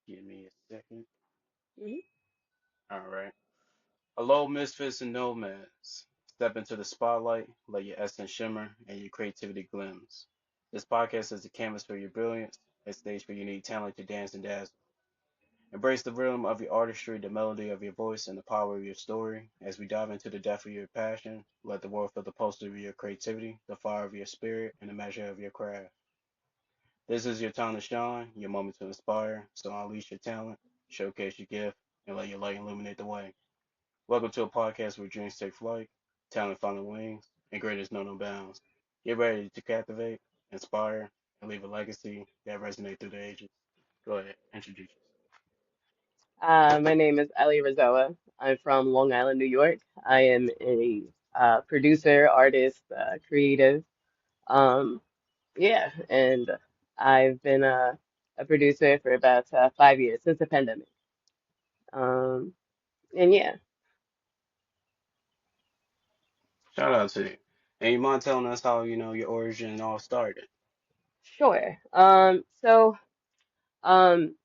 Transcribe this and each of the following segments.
Give me a second. Mhm. All right. Hello, misfits and nomads. Step into the spotlight, let your essence shimmer, and your creativity glims. This podcast is a canvas for your brilliance, a stage for your unique talent to dance and dazzle. Embrace the rhythm of your artistry, the melody of your voice, and the power of your story. As we dive into the depth of your passion, let the world feel the pulse of your creativity, the fire of your spirit, and the measure of your craft. This is your time to shine, your moment to inspire. So unleash your talent, showcase your gift, and let your light illuminate the way. Welcome to a podcast where dreams take flight, talent find wings, and greatness know no bounds. Get ready to captivate, inspire, and leave a legacy that resonates through the ages. Go ahead, introduce My name is Ellie Rizoa. I'm from Long Island, New York. I am a producer, artist, creative. Um, yeah, and I've been a producer for about 5 years since the pandemic. Um, and yeah, yourself. Shout out to you. And you mind telling us how your origin all started? sure. Um,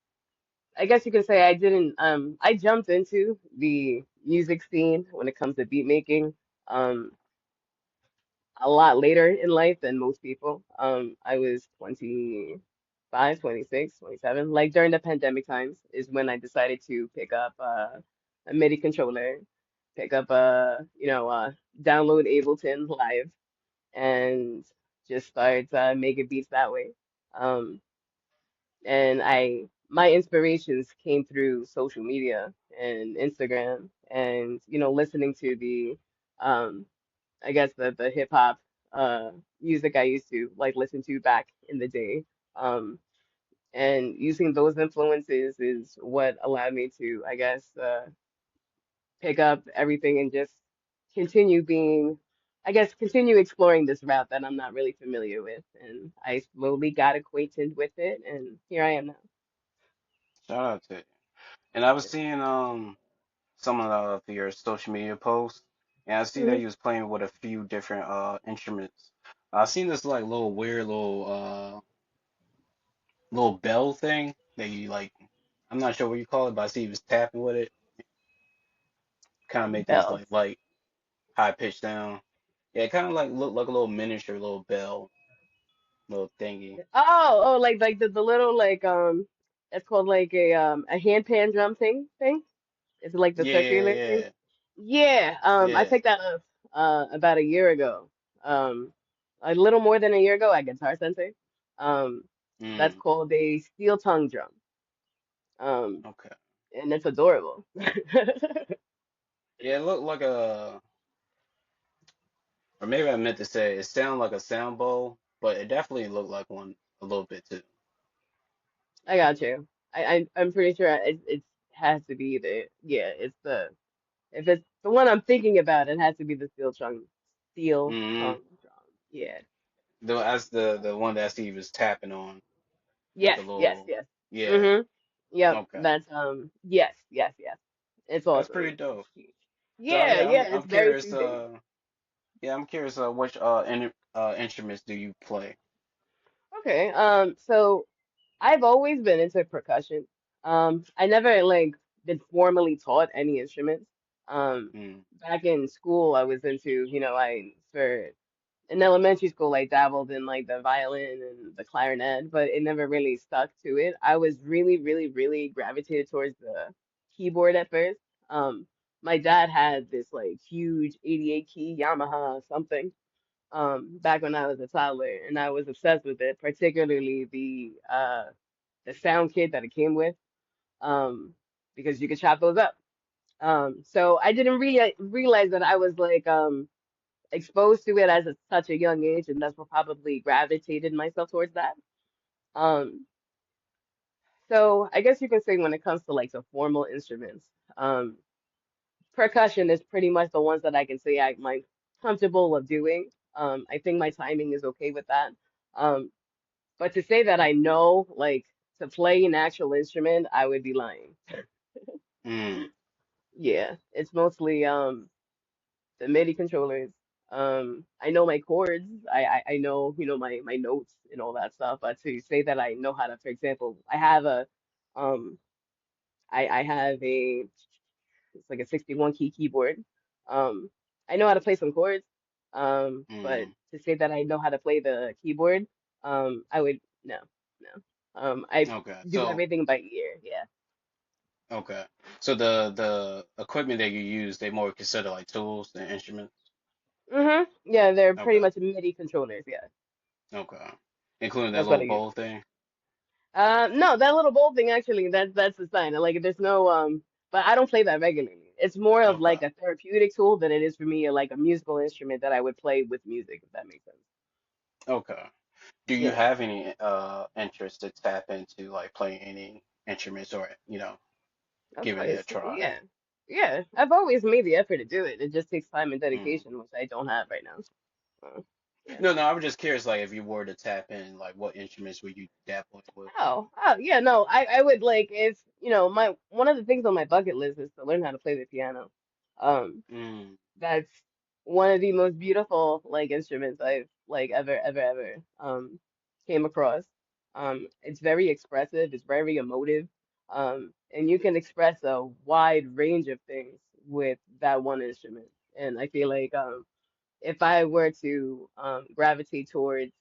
I guess you can say I jumped into the music scene when it comes to beat making. Um, a lot later in life than most people. I was 25, 26, 27. Like during the pandemic times is when I decided to pick up a MIDI controller, pick up download Ableton Live and just start making beats that way. Um, and my inspirations came through social media and Instagram and listening to the um I guess the hip hop uh music I used to like listen to back in the day. Um and using those influences is what allowed me to, I guess, pick up everything and just continue being, I guess, continue exploring this route that I'm not really familiar with. And I slowly got acquainted with it, and here I am now. Shout out to you. And I was seeing some of your social media posts, and I see that Mhm. you was playing with a few different instruments. I seen this like little weird little bell thing that you like. I'm not sure what you call it, but I see you was tapping with it, kind of make this Bells. like light high pitch down. Yeah, kind of like look like a little miniature little bell, little thingy. Oh, like the little it's called like a handpan drum thing. It's like the Yeah, circular thing. yeah, Yeah, I yeah. picked that up about a year ago. Um, a little more than a year ago at Guitar Sensei. Um, that's Mm, called a steel tongue drum. Um, okay. and it's adorable. Yeah, it looked like a, or maybe I meant to say it sounded like a sound bowl, but it definitely looked like one a little bit too. I got you. I'm pretty sure it has to be it's the if it's the one I'm thinking about, it has to be the steel Mm-hmm. tongue drum. Yeah. That's the one that Steve was tapping on with Yes, the yes, little. yes. Yeah. Mm-hmm. Yep. Okay. That's yes, yes, yes. It's That's awesome. pretty dope. So Yeah, yeah, yeah, I'm it's very curious. soothing. Yeah, I'm curious. Which instruments do you play? Okay. So I've always been into percussion. I never like been formally taught any instruments. Mm. Back in school I was into, I for in elementary school, I dabbled in like the violin and the clarinet, but it never really stuck to it. I was really, really, really gravitated towards the keyboard at first. Um, my dad had this like huge 88 key Yamaha something back when I was a toddler, and I was obsessed with it, particularly the sound kit that it came with, um, because you could chop those up. So I didn't really realize that I was like exposed to it as such a young age, and that's what probably gravitated myself towards that. Um, so I guess you can say when it comes to like the formal instruments, um, percussion is pretty much the ones that I can say I'm like comfortable of doing. I think my timing is okay with that. Um, but to say that I know like to play an actual instrument, I would be lying. Mm. Yeah, it's mostly the MIDI controllers. I know my chords. I know, my notes and all that stuff. But to say that I know how to, for example, I have a I have a it's like a 61 key keyboard. Um, I know how to play some chords, but Mm, to say that I know how to play the keyboard, I would no, no. I okay. do So everything by ear. Yeah. okay. So the equipment that you use, they more consider like tools than instruments. Yeah, they're pretty Okay. much MIDI controllers. Yeah, Okay. Including that that's what little I use. bowl thing. No, that little bowl thing actually, that's the sign. Like, there's no but I don't play that regularly. It's more of Okay. like a therapeutic tool than it is for me, like a musical instrument that I would play with music, if that makes sense. Okay. Do you Yeah, have any interest to tap into like playing any instruments or of giving it a course. try? Yeah, yeah. I've always made the effort to do it. It just takes time and Mm. dedication, which I don't have right now. Yeah. No, no, I was just curious, like if you were to tap in, like what instruments would you dabble in with? Oh, yeah, no, I would like if, my one of the things on my bucket list is to learn how to play the piano. Um, Mm. that's one of the most beautiful like instruments I've like ever came across. It's very expressive, it's very emotive. And you can express a wide range of things with that one instrument. And I feel like if I were to gravitate towards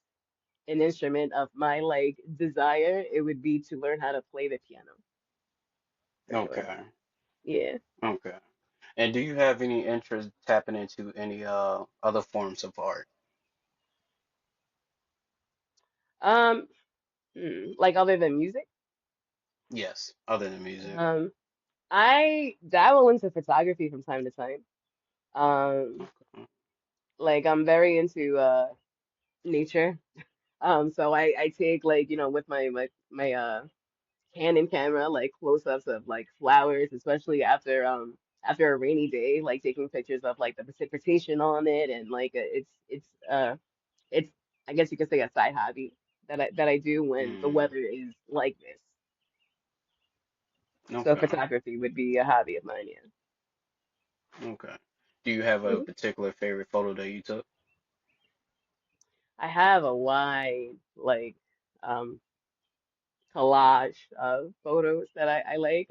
an instrument of my like desire, it would be to learn how to play the piano for sure. Okay. Yeah. Okay. And do you have any interest tapping into any other forms of art? Um, like other than music, Yes, other than music. um, I dabble into photography from time to time. Um, Okay. like I'm very into nature. So I take like, with my Canon camera, like close-ups of like flowers, especially after a rainy day, like taking pictures of like the precipitation on it, and like it's I guess you could say a side hobby that I do when the Mm. weather is like this. So Okay. photography would be a hobby of mine, yeah. Okay. Do you have a Mhm. particular favorite photo that you took? I have a wide like um collage of photos that I like.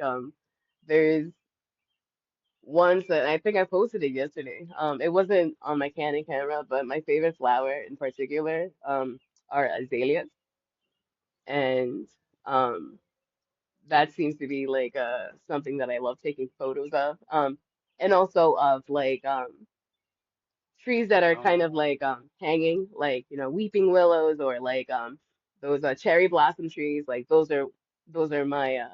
There's ones that I think I posted it yesterday. It wasn't on my Canon camera, but my favorite flower in particular are azaleas, and um that seems to be like something that I love taking photos of. And also of like trees that are kind Oh, of like hanging, like weeping willows, or like those cherry blossom trees. Like those are my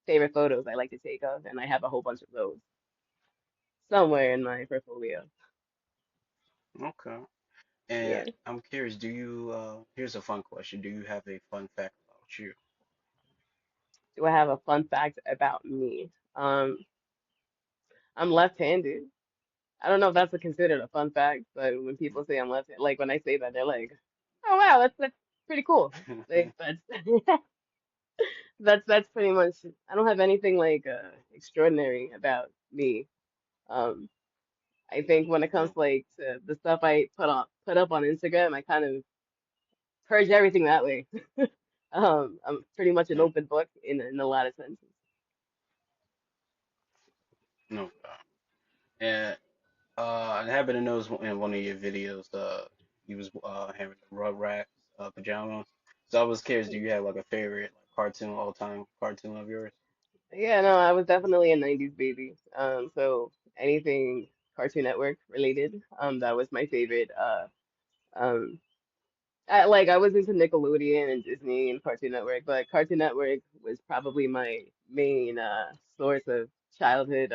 favorite photos I like to take of, and I have a whole bunch of those somewhere in my portfolio. okay. And Yeah. I'm curious, do you here's a fun question. Do you have a fun fact about you? Do I have a fun fact about me? I'm left-handed. I don't know if that's considered a fun fact, but when people say I'm left, like when I say that, they're like, "Oh wow, that's pretty cool." Like that's that's pretty much. I don't have anything like extraordinary about me. Um, I think when it comes Okay. like to the stuff I put up on Instagram, I kind of purge everything that way. I'm pretty much an No, open book in a lot of senses. no. And I happen to notice in one of your videos, you was having the Rugrats pajamas. So I was curious, do you have like a favorite like cartoon, all time cartoon of yours? Yeah, no, I was definitely a 90s baby. So anything Cartoon Network related, that was my favorite. Um, I was into Nickelodeon and Disney and Cartoon Network, but Cartoon Network was probably my main source of childhood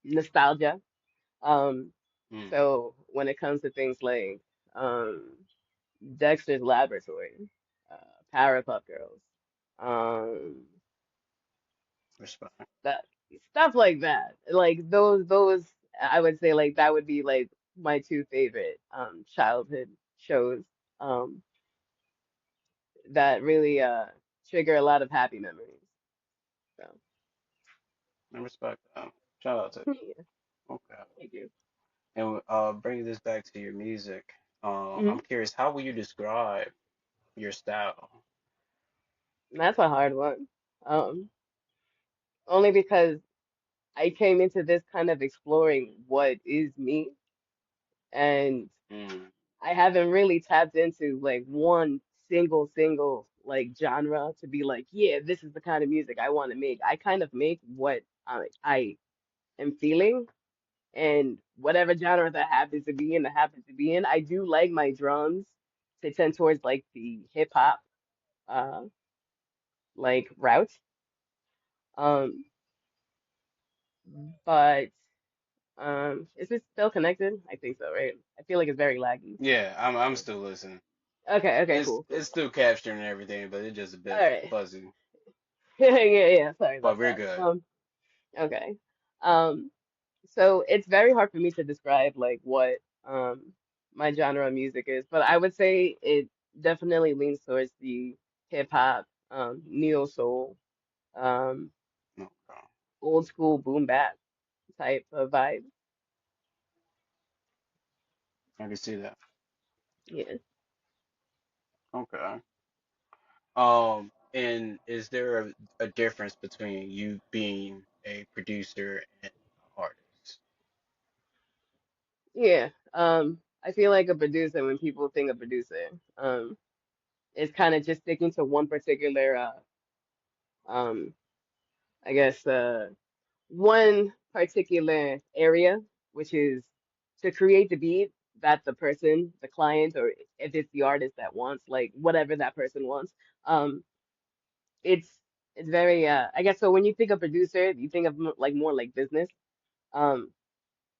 nostalgia. Um, Mm, so when it comes to things like um, Dexter's Laboratory, Powerpuff Girls, um, respect. that stuff like that. Like those I would say like that would be like my two favorite childhood shows um that really trigger a lot of happy memories. So I respect that. Shout out to yeah, you. Okay. thank you. And bringing this back to your music, I'm Mhm. curious, how will you describe your style? That's a hard one. Um only because I came into this kind of exploring what is me, and Mm, I haven't really tapped into like one single like genre to be like, yeah, this is the kind of music I want to make. I kind of make what I am feeling, and whatever genre that happens to be in, that happens to be in. I do like my drums to tend towards like the hip hop uh like route. Um, but is this still connected? I think so, right? I feel like it's very laggy. yeah, I'm still listening. Okay, okay, It's cool, cool, it's cool. still capturing everything, but it's just a All bit right. fuzzy. Yeah, yeah, sorry But about we're that. good. Okay. Um, so it's very hard for me to describe like what my genre of music is, but I would say it definitely leans towards the hip hop, neo soul, um, Okay, old school boom bap type of vibe. I can see that. Yeah. Okay. And is there a difference between you being a producer and an artist? Yeah. I feel like a producer, when people think of producer, is kind of just sticking to one particular um I guess one particular area, which is to create the beat that the person, the client, or if it's the artist that wants, like whatever that person wants. Um, it's it's very I guess so when you think of producer, you think of like more like business. Um,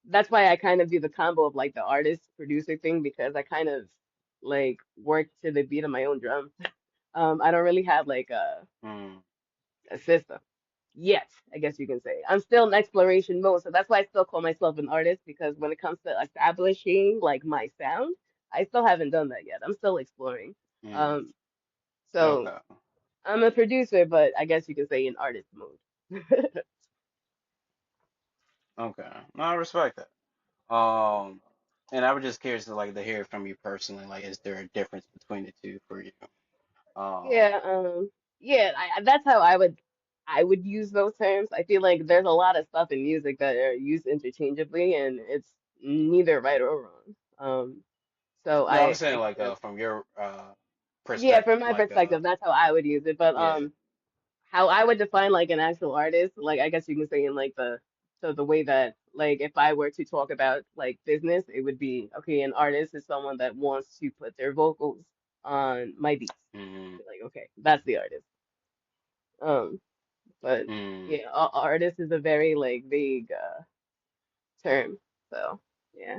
that's why I kind of do the combo of like the artist producer thing because I kind of like work to the beat of my own drum. I don't really have like Mm, a system yet, I guess you can say. I'm still in exploration mode, so that's why I still call myself an artist because when it comes to establishing like my sound, I still haven't done that yet. I'm still exploring. mm, Um, so okay, I'm a producer, but I guess you can say in artist mode. okay. No, I respect that. And I was just curious to like to hear from you personally. Like, is there a difference between the two for you? Um, Yeah, yeah, that's how I would use those terms. I feel like there's a lot of stuff in music that are used interchangeably, and it's neither right or wrong. So no, I'm I saying like kind of from your yeah, perspective, from my like perspective, that's how I would use it. But yeah. how I would define like an actual artist, like I guess you can say in like the way that like if I were to talk about like business, it would be okay, an artist is someone that wants to put their vocals on my beats. Mm, Like, okay, that's the artist. Um, but mm. yeah, artist is a very like vague term. So yeah.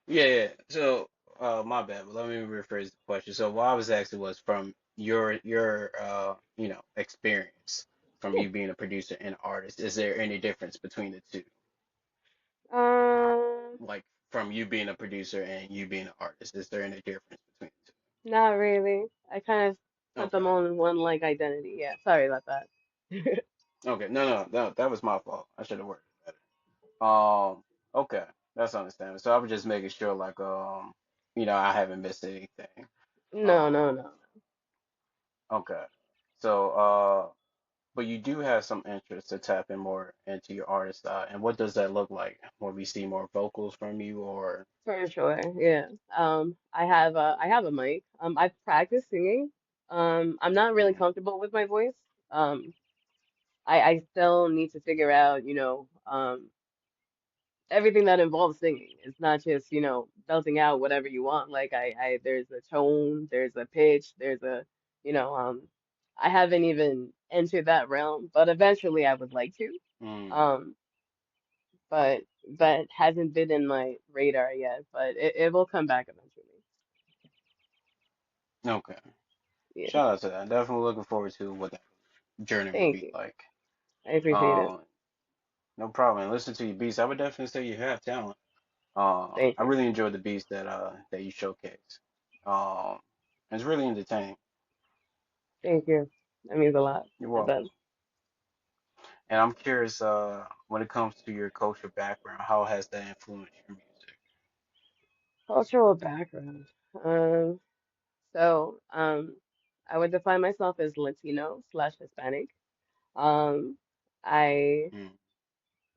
Yeah, yeah. So, my bad, but let me rephrase the question. So, what I was asking was from your experience from Yeah. you being a producer and artist, is there any difference between the two? Um, Like from you being a producer and you being an artist, is there any difference between the Not really. I kind of two? put Okay. them all in one like identity. Yeah, sorry about that. Okay. No, no, no, that was my fault. I should have worded it better. Okay. That's understandable. So I was just making sure like I haven't missed anything. No, no, Um, no. okay. So, but you do have some interest to tap in more into your artist side. And what does that look like? Will we see more vocals from you or For sure. Yeah. I have a mic. I've practiced singing. I'm not really mm, comfortable with my voice. Um, I still need to figure out, everything that involves singing. It's not just, belting out whatever you want. Like there's a tone, there's a pitch, you know, um, I haven't even entered that realm, but eventually I would like to. mm, Um, but that hasn't been in my radar yet, but it will come back eventually. okay. Yeah. Shout out to that. Definitely looking forward to what that journey will Thank be you. like. I appreciate it. Um, no problem. And listen to your beats. I would definitely say you have talent. Thank I you. really enjoyed the beats that you showcase. Um, it's really entertaining. Thank you. That means a lot. You're It welcome. does. And I'm curious, when it comes to your cultural background, how has that influenced your music? Cultural background. Um, so I would define myself as Latino slash Hispanic. Um, I Mm,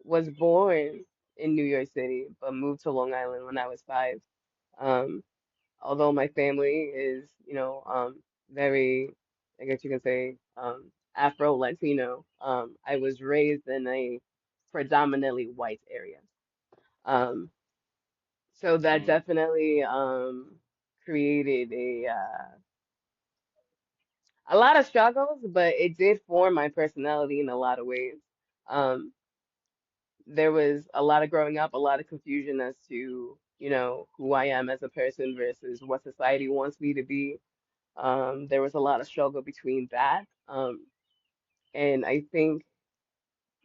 was born in New York City, but moved to Long Island when I was 5. Um, Although my family is, very, I guess you can say, Afro Latino, I was raised in a predominantly white area. Um, so that mm, definitely created a lot of struggles, but it did form my personality in a lot of ways. Um, there was a lot of growing up, a lot of confusion as to, who I am as a person versus what society wants me to be. There was a lot of struggle between that. And I think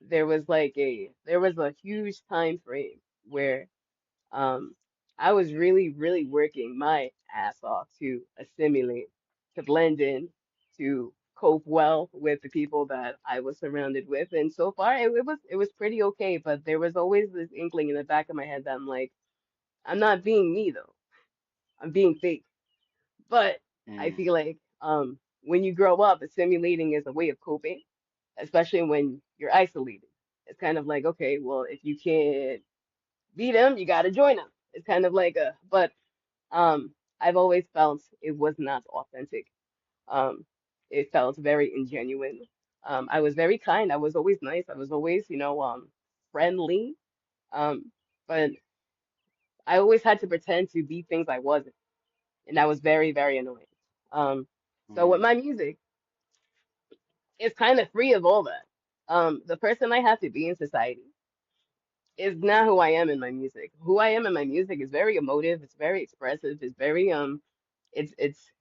there was a huge time frame where um, I was really, really working my ass off to assimilate, to blend in, to cope well with the people that I was surrounded with. And so far, it was pretty okay. But there was always this inkling in the back of my head that I'm like, I'm not being me though. I'm being fake. But I mm, feel like when you grow up, assimilating is a way of coping, especially when you're isolated. It's kind of like, okay, well, if you can't beat them, you got to join them. It's kind of like but I've always felt it was not authentic. Um, it felt very ingenuine. I was very kind. I was always nice. I was always, friendly. Um, but I always had to pretend to be things I wasn't, and that was very, very annoying. Um, so with mm, my music, it's kind of free of all that. The person I have to be in society is not who I am in my music. Who I am in my music is very emotive. It's very expressive. It's very it's it's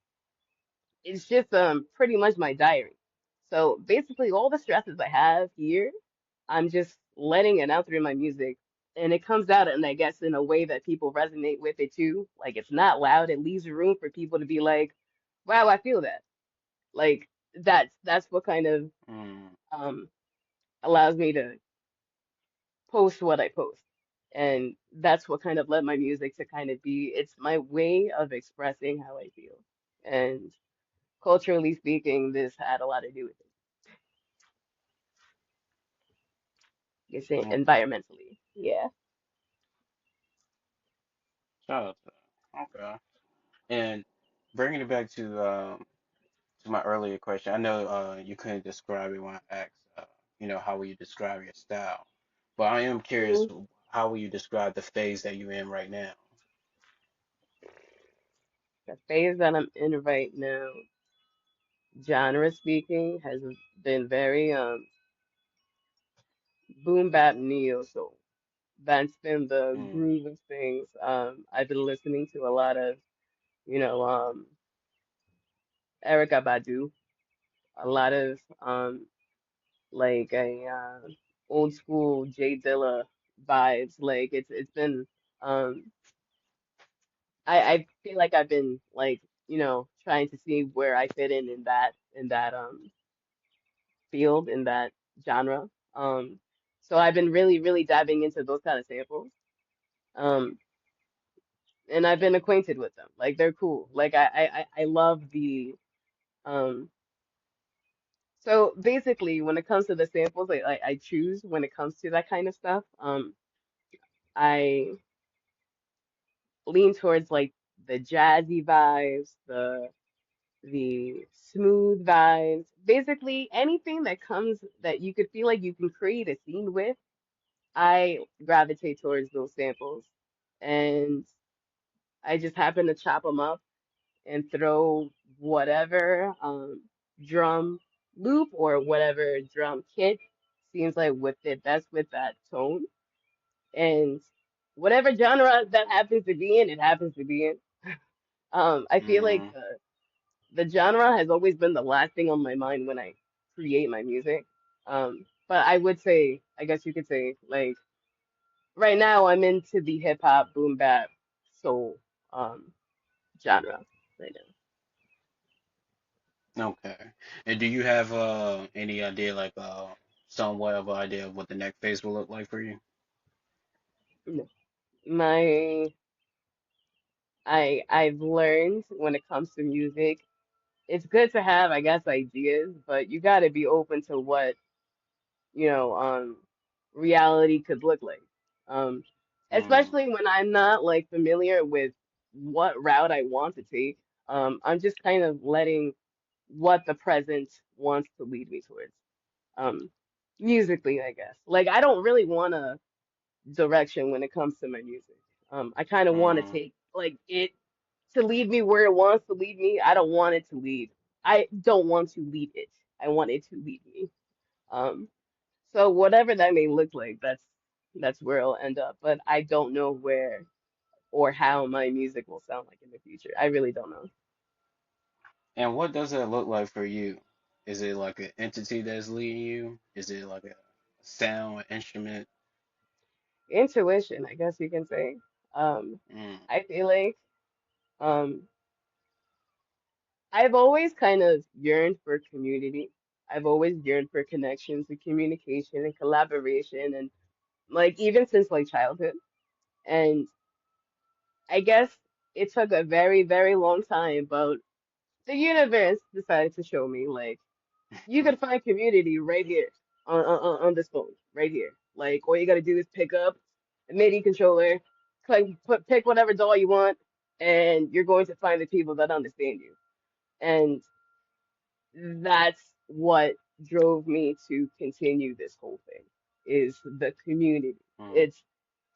it's just pretty much my diary. So basically, all the stresses I have here, I'm just letting it out through my music, and it comes out, and I guess in a way that people resonate with it too. Like it's not loud. It leaves room for people to be like, "Wow, I feel that." Like that's what kind of mm. um allows me to post what I post. And that's what kind of led my music to kind of be, it's my way of expressing how I feel. And culturally speaking, this had a lot to do with it. You see, Okay. environmentally. Yeah. Shout out to that. Okay. And bringing it back to my earlier question, I know you couldn't describe it when I asked, how will you describe your style? But I am curious, Mhm. how will you describe the phase that you're in right now? The phase that I'm in right now, genre speaking, has been very boom bap neo soul. That's been the Mm, groove of things. I've been listening to a lot of, you know, Erica Badu, a lot of like a old school Jay Dilla vibes. Like it's been um I feel like I've been like, trying to see where I fit in that field, in that genre. So I've been really, really diving into those kind of samples. Um and I've been acquainted with them. Like they're cool. Like I love the um so basically when it comes to the samples I choose when it comes to that kind of stuff, I lean towards like the jazzy vibes, the smooth vibes. Basically, anything that comes that you could feel like you can create a scene with, I gravitate towards those samples. And I just happen to chop them up and throw whatever drum loop or whatever drum kit seems like would fit best with that tone. And whatever genre that happens to be in, it happens to be in. I feel like mm, the genre has always been the last thing on my mind when I create my music. But I would say, I guess you could say, like right now I'm into the hip hop, boom bap, soul genre right okay. And do you have any idea, like somewhat of an idea of what the next phase will look like for you? now. No. My I've learned when it comes to music, it's good to have, I guess, ideas, but you got to be open to what you know, reality could look like. Um, Mm. Especially when I'm not like familiar with what route I want to take. I'm just kind of letting what the present wants to lead me towards. Um, Musically, I guess. Like I don't really want a direction when it comes to my music. I kind of want to Mm. take like it to lead me where it wants to lead me. I don't want it to lead. I don't want to lead it. I want it to lead me. Um, so whatever that may look like, that's where it'll end up. But I don't know where or how my music will sound like in the future. I really don't know. And what does that look like for you? Is it like an entity that's leading you? Is it like a sound, an instrument? Intuition, I guess you can say. Um, Mm. I feel like um, I've always kind of yearned for community. I've always yearned for connections and communication and collaboration and like even since like childhood. And I guess it took a very, very long time, but the universe decided to show me like you could find community right here on this phone, right here. Like all you gotta do is pick up a MIDI controller, pick whatever doll you want, and you're going to find the people that understand you. And that's what drove me to continue this whole thing is the community. Mm. It's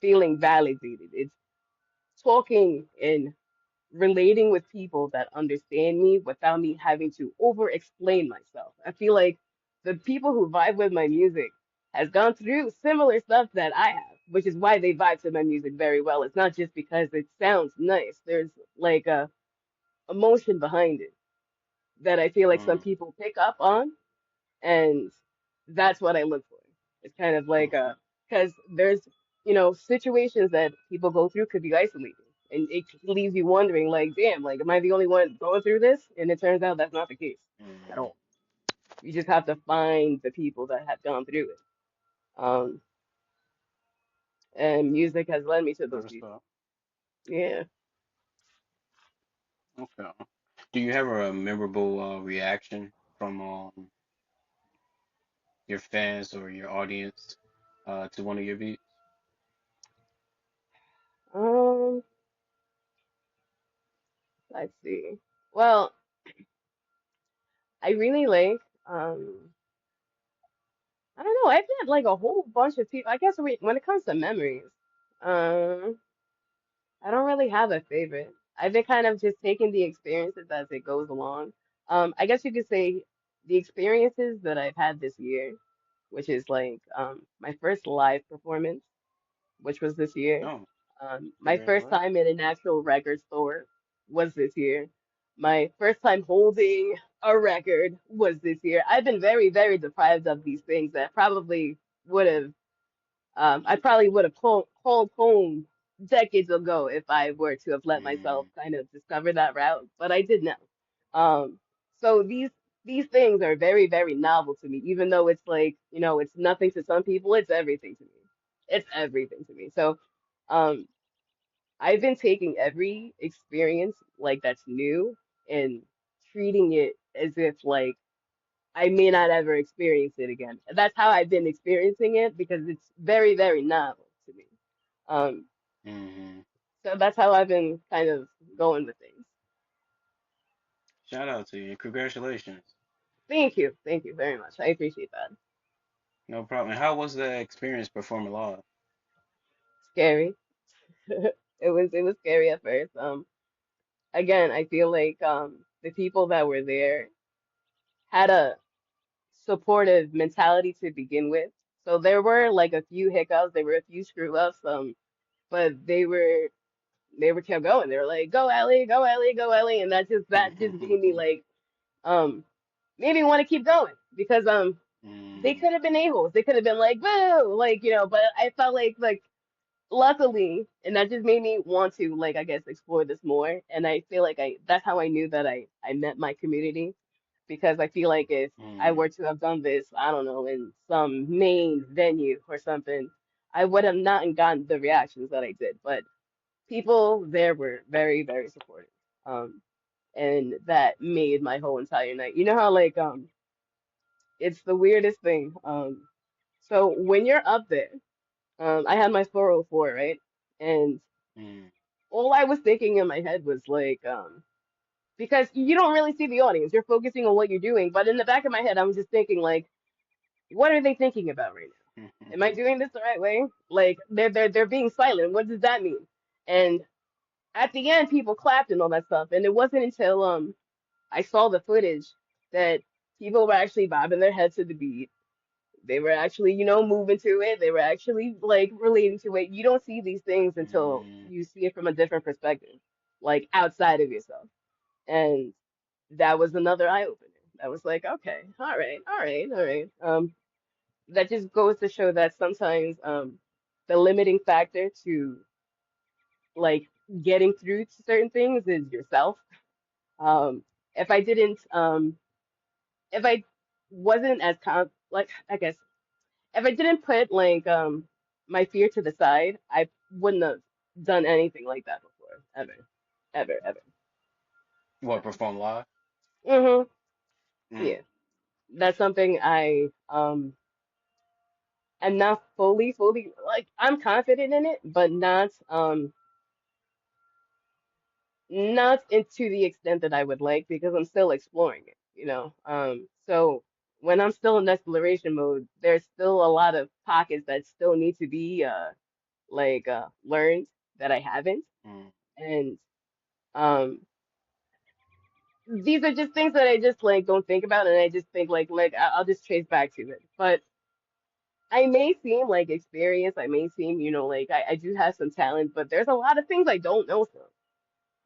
feeling validated. It's talking and relating with people that understand me without me having to over explain myself. I feel like the people who vibe with my music has gone through similar stuff that I have, which is why they vibe to my music very well. It's not just because it sounds nice. There's like a emotion behind it that I feel like some Mm. people pick up on, and that's what I look for. It's kind of like because there's situations that people go through could be isolating, and it leaves you wondering like, damn, like am I the only one going through this? And it turns out that's not the case at Mm. all. You just have to find the people that have gone through it. Um, and music has led me to those First people. up. Yeah. Okay. Do you have a memorable reaction from your fans or your audience to one of your beats? Um, let's see. Well, I really like I don't know. I've had like a whole bunch of people. I guess when it comes to memories, um, I don't really have a favorite. I've been kind of just taking the experiences as it goes along. I guess you could say the experiences that I've had this year, which is like my first live performance, which was this year. Oh, My first congratulations. time in an actual record store was this year. My first time holding a record was this year. I've been very, very deprived of these things that probably would have I probably would have called home decades ago if I were to have let myself Mm. kind of discover that route, but I did not. So these things are very, very novel to me, even though it's like, it's nothing to some people, it's everything to me. It's everything to me. So um, I've been taking every experience like that's new and treating it as if like I may not ever experience it again. That's how I've been experiencing it because it's very, very novel to me. Um, Hmm. so that's how I've been kind of going with things. Shout out to you. Congratulations. Thank you. Thank you very much. I appreciate that. No problem. And how was the experience performing live? Scary. It was scary at first. Again, I feel like the people that were there had a supportive mentality to begin with. So there were like a few hiccups, there were a few screw ups, but they were kept going. They were like, "Go Ellie, go Ellie, go Ellie," and that just made me want to keep going because they Mm. could have been a-holes. They could have been like, "Boo," like but I felt like luckily, and that just made me want to like I guess explore this more. And I feel like I that's how I knew that I met my community because I feel like if I Mm. were to have done this, I don't know, in some main venue or something, I would have not gotten the reactions that I did. But people there were very, very supportive. Um, and that made my whole entire night. You know how like it's the weirdest thing. So when you're up there, I had my 404, right? And Mm, all I was thinking in my head was like, because you don't really see the audience, you're focusing on what you're doing. But in the back of my head, I'm just thinking like, what are they thinking about right now? Am I doing this the right way? Like they're being silent. What does that mean? And at the end, people clapped and all that stuff. And it wasn't until I saw the footage that people were actually bobbing their heads to the beat. They were actually, moving to it. They were actually like relating to it. You don't see these things until mm, you see it from a different perspective, like outside of yourself. And that was another eye opener. I was like, okay, all right, all right, all right. That just goes to show that sometimes the limiting factor to like getting through to certain things is yourself. Um, if I didn't, if I wasn't as like I guess if I didn't put like my fear to the side, I wouldn't have done anything like that before, ever, ever, ever. what, So, perform live? Mm, yeah, that's something I'm not fully like I'm confident in it, but not into the extent that I would like because I'm still exploring it. So when I'm still in exploration mode, there's still a lot of pockets that still need to be learned that I haven't. mm, And um these are just things that I just like don't think about and I just think I'll just trace back to it. But I may seem like experienced, I may seem, like I do have some talent, but there's a lot of things I don't know still.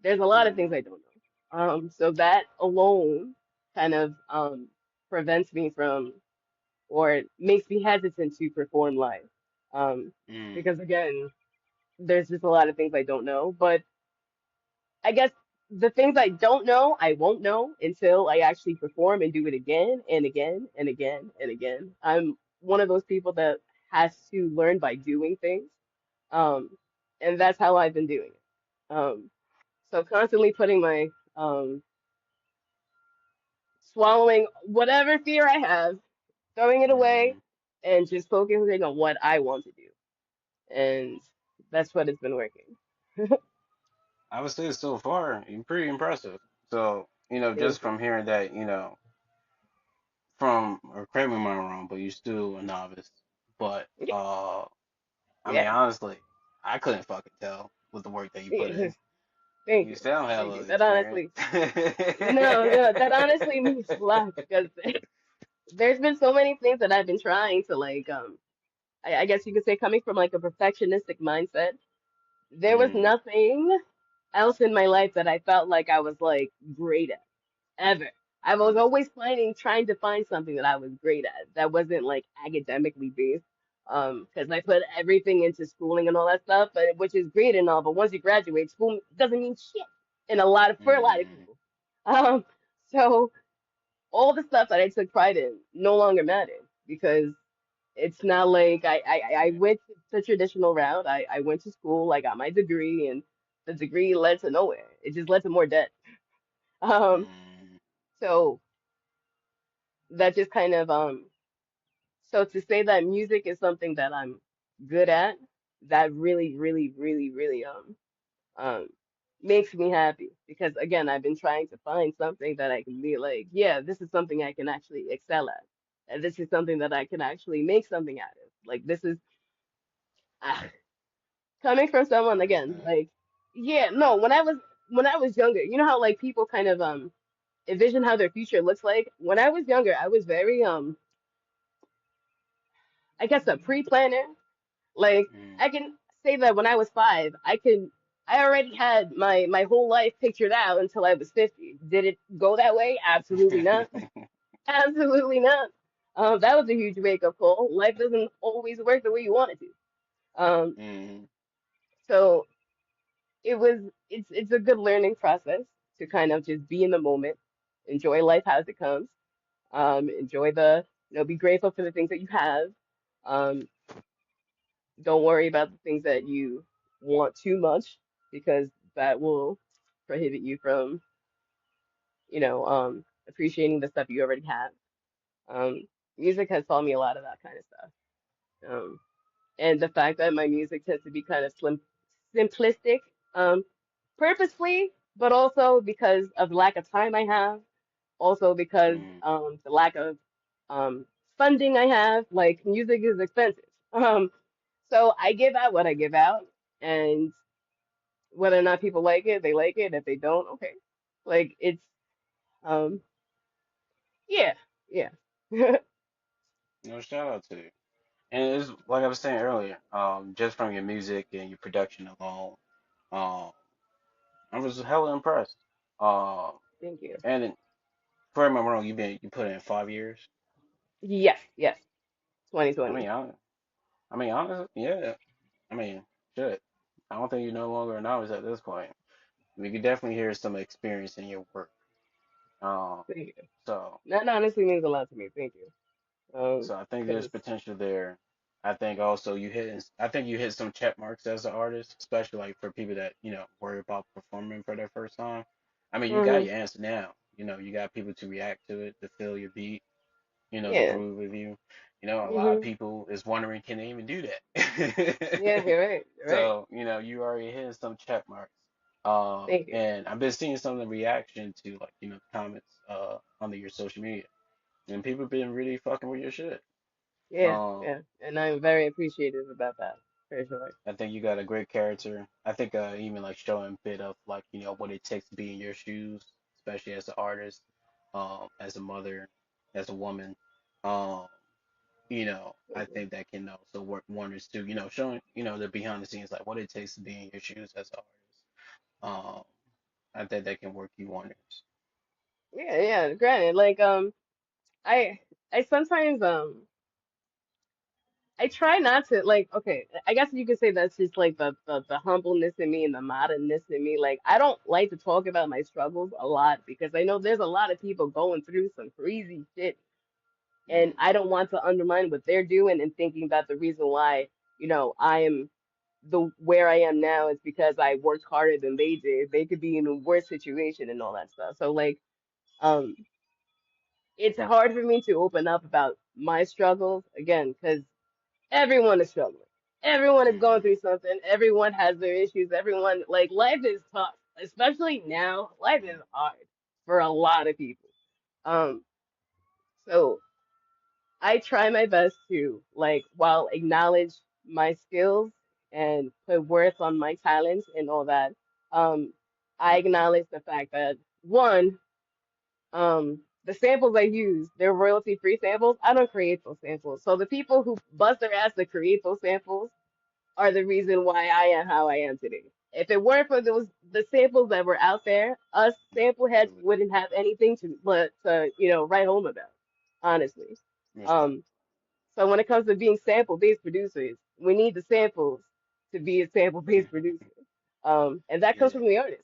There's a lot of things mm, I don't know. So that alone kind of prevents me from or makes me hesitant to perform live. Um, mm, because again, there's just a lot of things I don't know. But I guess the things I don't know, I won't know until I actually perform and do it again and again and again and again. I'm one of those people that has to learn by doing things. Um, and that's how I've been doing it. So constantly putting my swallowing whatever fear I have, throwing it away, mm. and just focusing on what I want to do. And that's what has been working. I would say so far, you're pretty impressive. So, just Thank you. from hearing that, or correct me if I'm wrong, but you're still a novice. But, Yeah, I mean, yeah, honestly, I couldn't fucking tell with the work that you put yeah. in. Thank You you. sound Thank you. hella That experienced. honestly, no, that honestly means a lot because there's been so many things that I've been trying to I guess you could say coming from like a perfectionistic mindset. There was Mm, nothing else in my life that I felt like I was like great at ever. I was always trying to find something that I was great at that wasn't like academically based. Because I put everything into schooling and all that stuff, but which is great and all, but once you graduate, school doesn't mean shit for a lot of mm, people. Um, so all the stuff that I took pride in no longer mattered because it's not like I yeah. went the traditional route. I went to school, I got my degree, and the degree led to nowhere. It just led to more debt. Um, Mm, so that just kind of so to say that music is something that I'm good at, that really, really, really, really um makes me happy because again, I've been trying to find something that I can be like, yeah, this is something I can actually excel at. And this is something that I can actually make something out of. Like this is ah, coming from I someone again, understand. like yeah, no, when I was younger, you know how like people kind of envision how their future looks like? When I was younger, I was very I guess a pre-planner. Like Mm. I can say that when I was 5, I already had my whole life pictured out until I was 50. Did it go that way? Absolutely not. Absolutely not. That was a huge wake-up call. Life doesn't always work the way you want it to. Um, Mm, so it's a good learning process to kind of just be in the moment, enjoy life as it comes, enjoy be grateful for the things that you have. Um, don't worry about the things that you want too much because that will prohibit you from, appreciating the stuff you already have. Um, music has taught me a lot of that kind of stuff. Um, and the fact that my music tends to be kind of simplistic, purposefully, but also because of the lack of time I have, also because Mm. the lack of um, funding I have. Like music is expensive, so I give out what I give out, and whether or not people like it, they like it. If they don't, okay. Like it's um, yeah, yeah. No, shout out to you. And it's like I was saying earlier, just from your music and your production alone, um, I was hella impressed. Um, Thank you. and correct me if I'm wrong, you put in 5 years. Yes, yes. I 2020. mean, honestly, yeah. I mean, shit. I don't think you're no longer a novice at this point. We could definitely hear some experience in your work. Um, Thank you. so That honestly means a lot to me. Thank you. so I think there's Because potential there. I think also I think you hit some check marks as an artist, especially like for people that, worry about performing for their first time. I mean, you got hmm your answer now. You got people to react to it, to feel your beat, to yeah. groove with you. A lot of hmm people is wondering, can they even do that? Yeah, you're right. You're right. So, you already hit some check marks. Thank you. And I've been seeing some of the reaction to like, comments under your social media. And people have been really fucking with your shit. Yeah, Um, yeah. And I'm very appreciative about that, for sure. I think you got a great character. I think even like showing a bit of like, what it takes to be in your shoes, especially as an artist, as a mother, as a woman. Um, I think that can also work wonders too. Showing, the behind the scenes, like what it takes to be in your shoes as an artist. I think that can work you wonders. Yeah, yeah. Granted, like I I sometimes I try not to like okay, I guess you could say that's just like the humbleness in me and the modernness in me. Like I don't like to talk about my struggles a lot because I know there's a lot of people going through some crazy shit and Mm, I don't want to undermine what they're doing and thinking about the reason why, I am the where I am now is because I worked harder than they did. They could be in a worse situation and all that stuff. So like um it's hard for me to open up about my struggles again because everyone is struggling. Everyone is going mm, through something. Everyone has their issues. Everyone like life is tough, especially now. Life is hard for a lot of people. Um, so I try my best to like while acknowledge my skills and put worth on my talents and all that. Um, I acknowledge the fact that one, the samples I use, they're royalty free samples. I don't create those samples. So the people who bust their ass to create those samples are the reason why I am how I am today. If it weren't for those the samples that were out there, us sample heads absolutely. wouldn't have anything to but to write home about, honestly. Respect. Um, so when it comes to being sample based producers, we need the samples to be a sample based producer. And that comes Yeah. from the artists.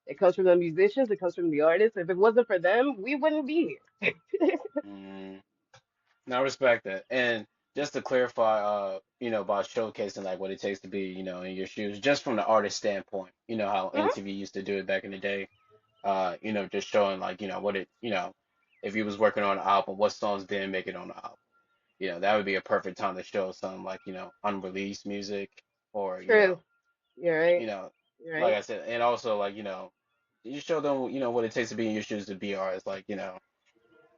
It comes from the musicians. It comes from the artists. If it wasn't for them, we wouldn't be here. Mm. No, I respect that. And just to clarify, about showcasing like what it takes to be, in your shoes, just from the artist standpoint, how Mhm. MTV used to do it back in the day. Just showing like, if you was working on an album, what songs didn't make it on the album. That would be a perfect time to show some like, unreleased music or, True. You're you right. know, You're like right. I said, and also like, you show them, what it takes to be in your shoes to be artists, like,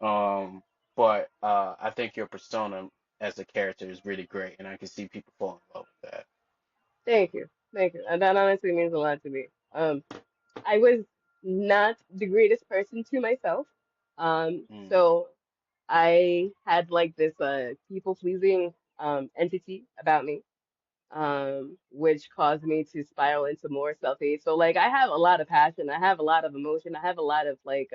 um, but I think your persona as a character is really great, and I can see people fall in love with that. Thank you. Thank you. And that honestly means a lot to me. I was not the greatest person to myself. Mm, So I had like this people pleasing entity about me, which caused me to spiral into more self-hate. So like I have a lot of passion, I have a lot of emotion, I have a lot of like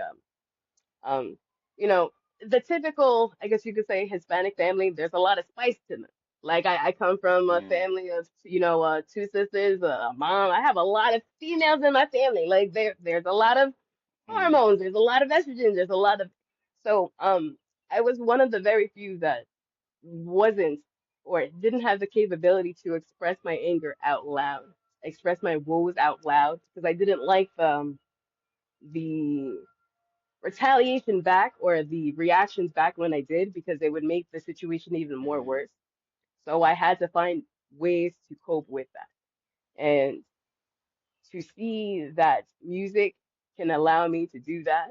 um, you know, the typical, I guess you could say, Hispanic family, there's a lot of spice to them. Like I come from a mm, family of, two sisters, a mom. I have a lot of females in my family. Like there's a lot of mm, hormones, there's a lot of estrogen, there's a lot of, so I was one of the very few that wasn't or didn't have the capability to express my anger out loud, express my woes out loud, because I didn't like the retaliation back or the reactions back when I did because they would make the situation even more mm, worse. So I had to find ways to cope with that. And to see that music can allow me to do that,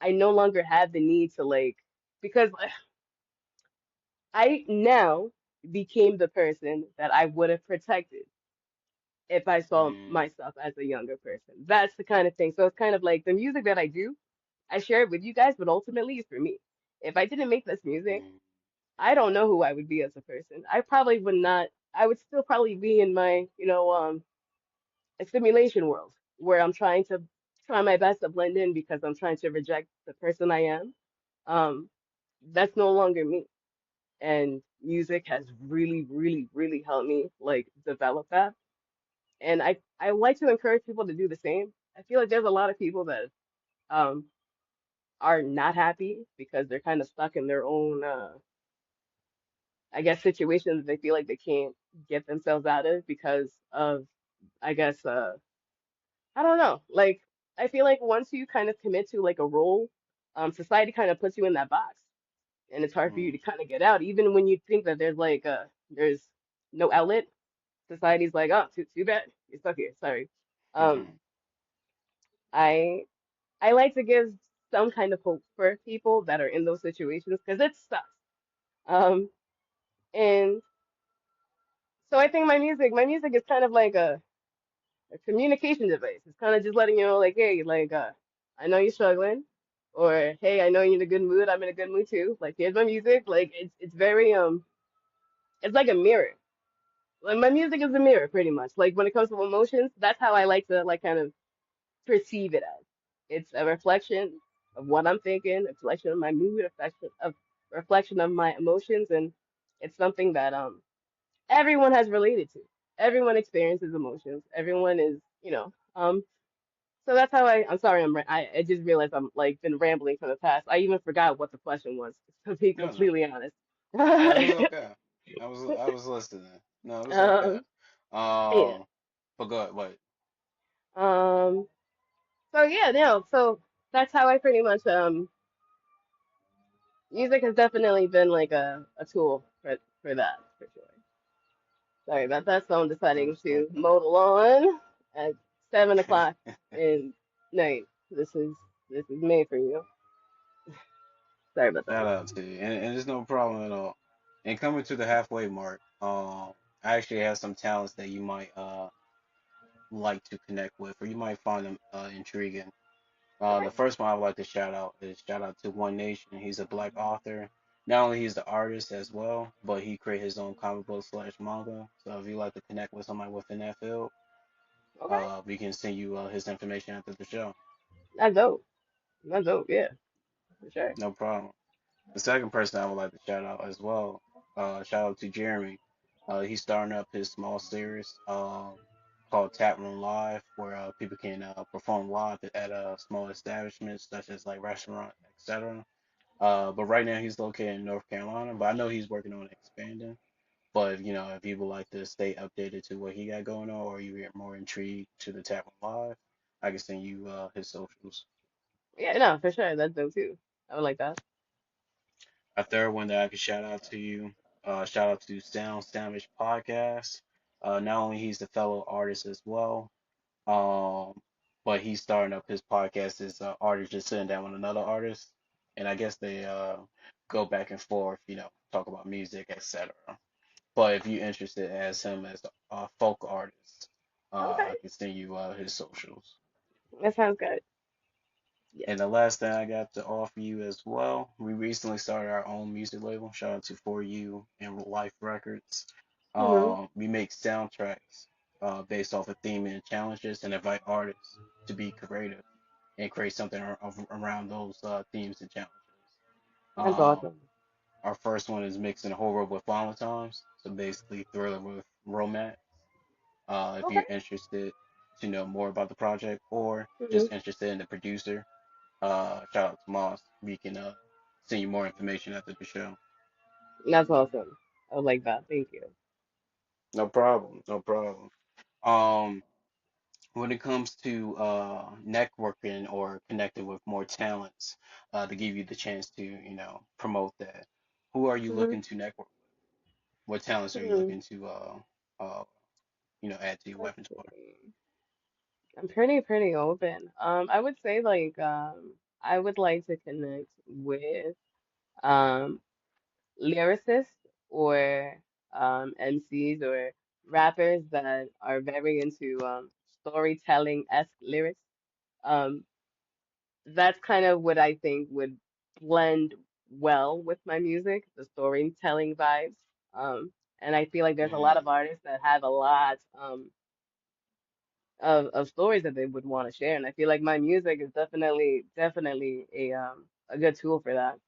I no longer have the need to like, because I now became the person that I would have protected if I saw Mm, myself as a younger person. That's the kind of thing. So it's kind of like the music that I do, I share it with you guys, but ultimately it's for me. If I didn't make this music, mm, I don't know who I would be as a person. I probably would not, I would still probably be in my, a simulation world where I'm trying to try my best to blend in because I'm trying to reject the person I am. Um, that's no longer me. And music has really, really, really helped me like develop that. And I like to encourage people to do the same. I feel like there's a lot of people that um are not happy because they're kind of stuck in their own I guess situations they feel like they can't get themselves out of because of I guess I don't know. Like I feel like once you kind of commit to like a role, society kind of puts you in that box and it's hard for you mm, to kind of get out even when you think that there's no outlet. Society's like, oh, too bad. You're stuck here. Sorry. Um, mm, I I like to give some kind of hope for people that are in those situations because it sucks. Um, and so I think my music is kind of like a communication device. It's kind of just letting you know, like, hey, like, I know you're struggling, or hey, I know you're in a good mood. I'm in a good mood too. Like, here's my music. Like, it's very it's like a mirror. Like, my music is a mirror, pretty much. Like, when it comes to emotions, that's how I like to like kind of perceive it as. It's a reflection of what I'm thinking, a reflection of my mood, reflection of my emotions, and it's something that everyone has related to. Everyone experiences emotions. Everyone is, so that's how I'm sorry, I just realized I'm like been rambling from the past. I even forgot what the question was, to be no, no, completely honest. no, it was okay. I was listening. No, it was okay. um, yeah. Um, but go ahead. Wait. Um, so yeah, no, so that's how I pretty much music has definitely been like a tool for that for sure. Sorry about that. So I'm I deciding to respect mow the lawn at 7 o'clock that. in night. This is made for you. Sorry about that. Shout out to you, and there's no problem at all. And coming to the halfway mark, I actually have some talents that you might like to connect with, or you might find them intriguing. Okay. The first one I would like to shout out to One Nation. He's a black author. Not only he's the artist as well, but he create his own comic book slash manga. So if you like to connect with somebody within that field, Okay. we can send you his information after the show. That's dope. That's dope. Yeah, for sure. No problem. The second person I would like to shout out as well, shout out to Jeremy. He's starting up his small series called Tap Room Live, where people can perform live at small establishments such as like restaurant, etc. But right now he's located in North Carolina, but I know he's working on expanding. But if you would like to stay updated to what he got going on, or you get more intrigued to the Tap Room Live, I can send you his socials. Yeah, no, for sure. That's dope too. I would like that. A third one that I could shout out to you, shout out to Sound Sandwich Podcast. Not only he's a fellow artist as well, um, but he's starting up his podcast. Is artist just sitting down with another artist, and I guess they go back and forth, talk about music, etc. But if you're interested as him as a folk artist, I Okay. can send you his socials. That sounds good. Yeah. And the last thing I got to offer you as well, we recently started our own music label. Shout out to For You and Life Records. Mhm. We make soundtracks based off of theme and challenges and invite artists to be creative and create something around those themes and challenges. That's Um, awesome. our first one is mixing horror with Valentine's, so basically thriller with romance. If Okay. you're interested to know more about the project or Mhm. just interested in the producer, shout out to Moss. We can send you more information after the show. That's awesome. I would like that. Thank you. No problem. No problem. Um, when it comes to networking or connecting with more talents, to give you the chance to, promote that, who are you Mhm. looking to network with? What talents are you Hmm, looking to uh add to your let's repertoire? see. I'm pretty open. I would say like I would like to connect with um lyricists or MCs or rappers that are very into storytelling-esque lyrics. Um, that's kind of what I think would blend well with my music, the storytelling vibes. And I feel like there's a lot of Mm, artists that have a lot of stories that they would want to share. And I feel like my music is definitely a good tool for that.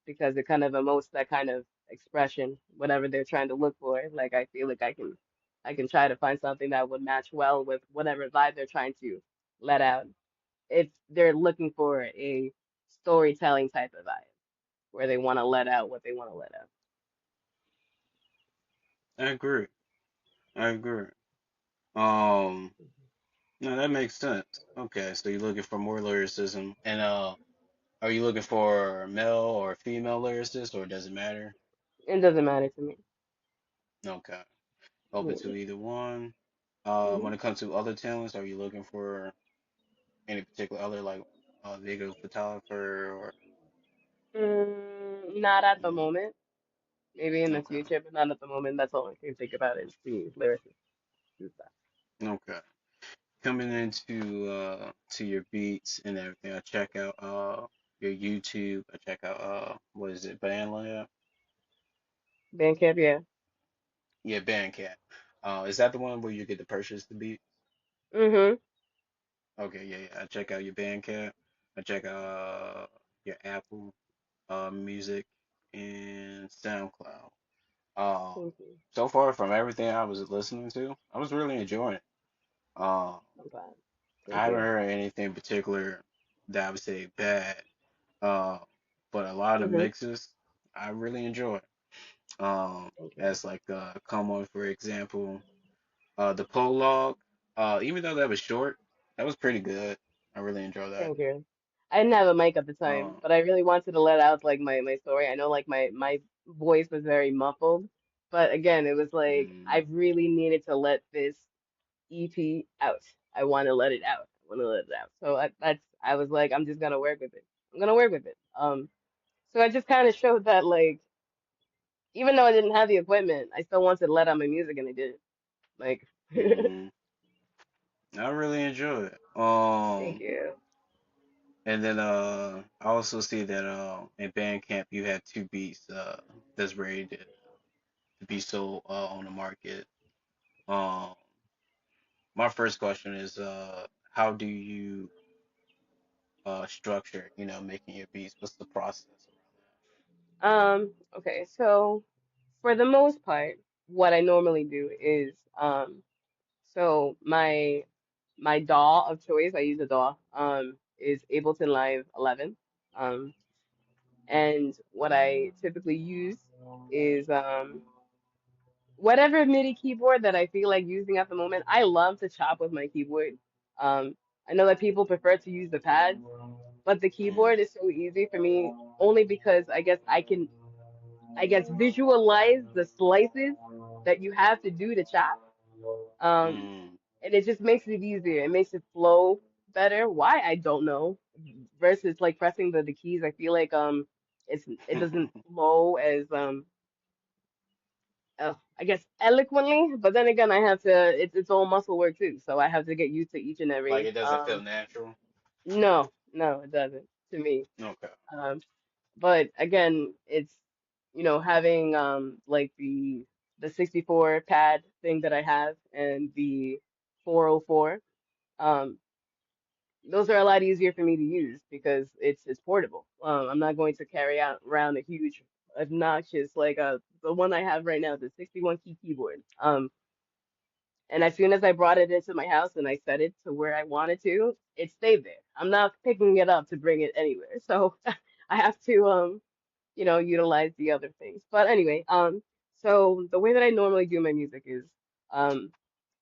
Because it kind of emotes that kind of expression, whatever they're trying to look for. Like I feel like I can try to find something that would match well with whatever vibe they're trying to let out. If they're looking for a storytelling type of vibe where they want to let out what they want to let out. I agree. I agree. Um, no, that makes sense. Okay, so you're looking for more lyricism, and are you looking for male or female lyricists, or does it matter? It doesn't matter to me. Okay, open to Yeah. either one. Hmm. When it comes to other talents, are you looking for any particular other like video photographer or Not at the mm, moment. Maybe in the okay, future, but not at the moment. That's all I can think about is the lyrics and stuff. okay. Coming into to your beats and everything, I check out your YouTube. I check out what is it, Bandlab? Bandcamp, yeah. Yeah, Bandcat. Is that the one where you get to purchase the beat? Mm-hmm. Okay, yeah, yeah. I check out your Bandcat. I check out your Apple Music and SoundCloud. Um, Thank you. so far from everything I was listening to, I was really enjoying it. Um, I'm glad. I Thank haven't you. heard anything particular that I would say bad. Uh, but a lot of Mm-hmm. mixes I really enjoy. Thank you. As like come on for example, the prologue. Even though that was short, that was pretty good. I really enjoy that. Thank you. I didn't have a mic at the time, Um, but I really wanted to let out like my story. I know like my voice was very muffled, but again, it was like I mm, really needed to let this EP out. I want to let it out. I want to let it out. So I was like, I'm just gonna work with it. I'm gonna work with it. So I just kind of showed that like even though I didn't have the equipment, I still wanted to let out my music, and I did. Like, mm, I really enjoy it. thank you. And then I also see that in Bandcamp you have two beats that's ready to be sold on the market. Um, my first question is how do you structure, making your beats? What's the process Okay, so for the most part, what I normally do is, so my DAW of choice, I use a DAW, is Ableton Live 11. Um, and what I typically use is, whatever MIDI keyboard that I feel like using at the moment. I love to chop with my keyboard. I know that people prefer to use the pads, but the around keyboard is so easy for me only because I guess visualize the slices that you have to do to chop. that? Um, and it just makes it easier. It makes it flow better. Why? I don't know. Versus like pressing the keys, I feel like it doesn't flow as I guess eloquently, but then again, I have to. It's all muscle work too, so I have to get used to each and Like every. it doesn't feel natural. No, no, it doesn't to me. Okay. Um, but again, it's having like the 64 pad thing that I have and the 404. Um, those are a lot easier for me to use because it's portable. I'm not going to carry out around a huge, obnoxious like the one I have right now, the 61 key keyboard. And as soon as I brought it into my house and I set it to where I wanted to, it stayed there. I'm not picking it up to bring it anywhere. So I have to utilize the other things. But anyway, so the way that I normally do my music is um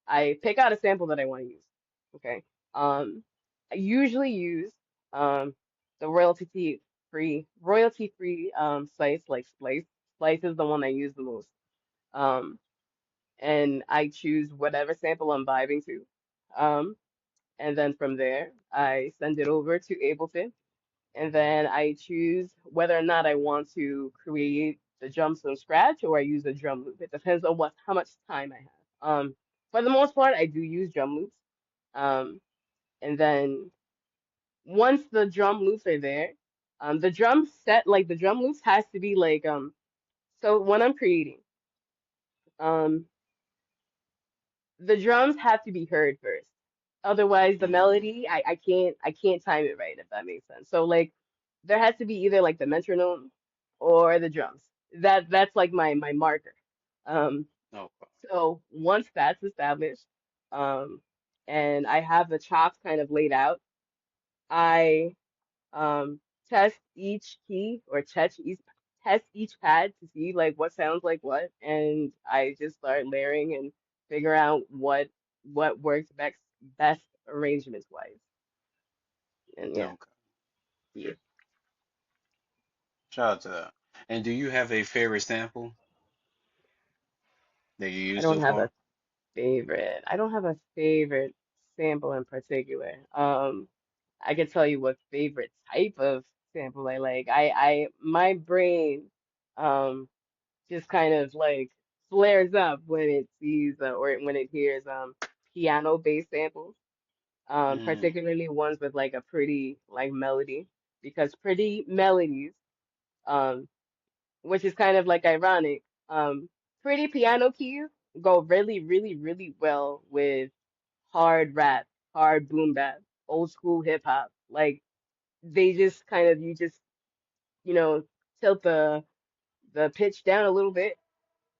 I pick out a sample that I want to use. Okay. I usually use um the royalty free sites like Splice. Splice is the one I use the most. Um, and I choose whatever sample I'm vibing to. Um, and then from there, I send it over to Ableton, and then I choose whether or not I want to create the drums from scratch or I use a drum loop. It depends on how much time I have. For the most part, I do use drum loops. Um, and then once the drum loops are there, the drum set, like the drum loops has to be like, so when I'm creating, um, the drums have to be heard first. Otherwise, the Mm, melody, I can't time it right, if that makes sense. So like there has to be either like the metronome or the drums. That's like my marker. Um, okay. so once that's established, um, and I have the chops kind of laid out, I um test each key or test each pad to see like what sounds like what, and I just start layering and figure out what works best arrangements wise. And yeah, Okay. yeah. Shout out to that. And do you have a favorite sample that you I used don't so have a far? favorite. I don't have a favorite sample in particular. I can tell you what favorite type of sample I like. My brain um just kind of like flares up when it sees or when it hears piano based samples, Mm, particularly ones with like a pretty like melody, because pretty melodies, um, which is kind of like ironic, pretty piano keys go really, really, really well with hard rap, hard boom bap, old school hip hop. Like they just kind of you just you know tilt the pitch down a little bit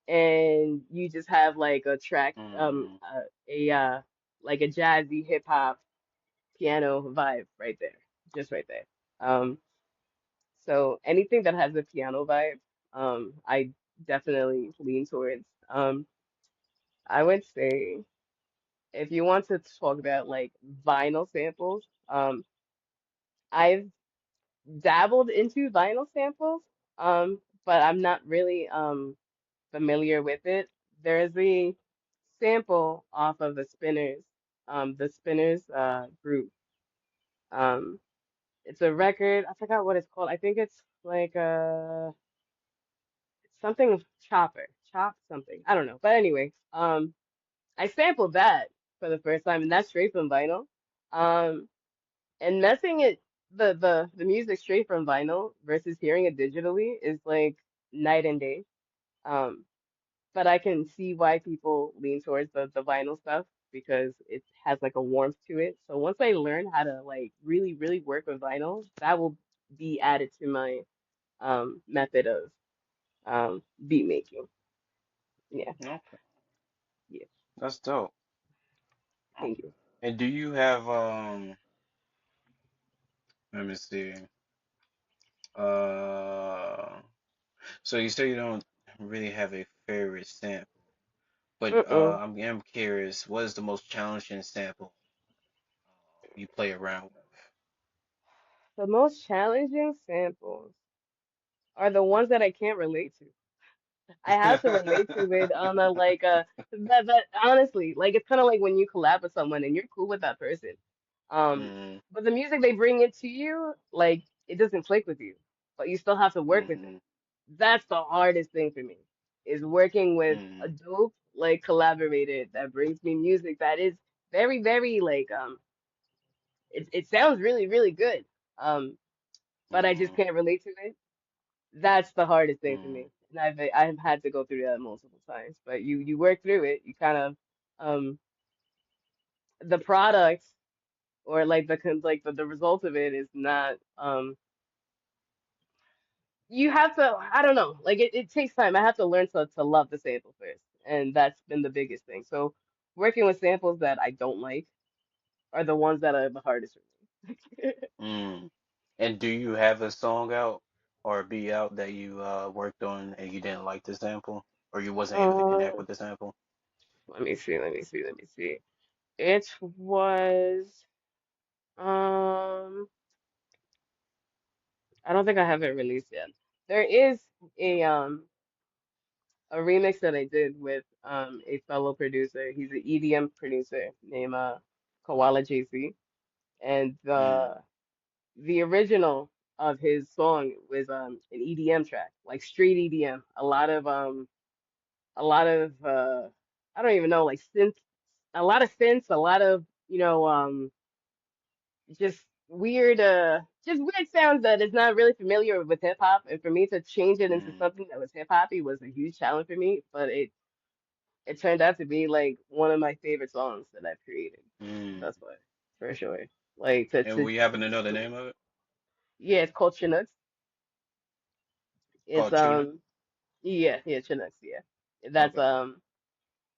and you just have like a track, mm, like a jazzy hip hop piano vibe right there, just right there. Um, so anything that has a piano vibe, I definitely lean towards. I would say if you want to talk about like vinyl samples, I've dabbled into vinyl samples, but I'm not really familiar with it. There's a sample off of the Spinners group. Um, it's a record. I forgot what it's called. I think it's like something chop something. I don't know. But anyway, I sampled that for the first time, and that's straight from vinyl. Um, and messing it the music straight from vinyl versus hearing it digitally is like night and day. Um, but I can see why people lean towards the vinyl stuff because it has like a warmth to it. So once I learn how to like really, really work with vinyl, that will be added to my method of beat making. Yeah, okay. yeah. That's dope. Thank you. And do you have let me see. Uh so you say you don't really have a favorite sample, but Mm-mm. I'm curious, what is the most challenging sample you play around with? The most challenging samples are the ones that I can't relate to. I have to relate to it on a like a that honestly, like it's kind of like when you collab with someone and you're cool with that person. Um, Mm, but the music they bring it to you, like it doesn't click with you, but you still have to work with it. mm, That's the hardest thing for me, is working with a mm, dope like collaborator that brings me music that is very, very like it sounds really, really good. Um, but I just mm, can't relate to it. That's the hardest thing for mm, me. And I've had to go through that multiple times. But you work through it. You kind of the product or like like the result of it is not you have to I don't know. Like it takes time. I have to learn to love the sample first. And that's been the biggest thing. So working with samples that I don't like are the ones that are the hardest for me. mm. And do you have a song out or a beat out that you worked on and you didn't like the sample or you wasn't able to connect Um, with the sample? let me see. It was um I don't think I have it released yet. There is a a remix that I did with a fellow producer. He's an EDM producer named Koala JC, and Mm, the original of his song was an EDM track, like straight EDM. A lot of I don't even know, like synth, a lot of synths, a lot of just just weird sounds that is not really familiar with hip hop. And for me to change it into mm, something that was hip hoppy was a huge challenge for me. But it turned out to be like one of my favorite songs that I've created. mm. That's what, for sure. Like And we happen to know the name of it? yeah, it's called Chinooks. It's It's called Tuna? yeah, Chinooks, yeah. That's Okay.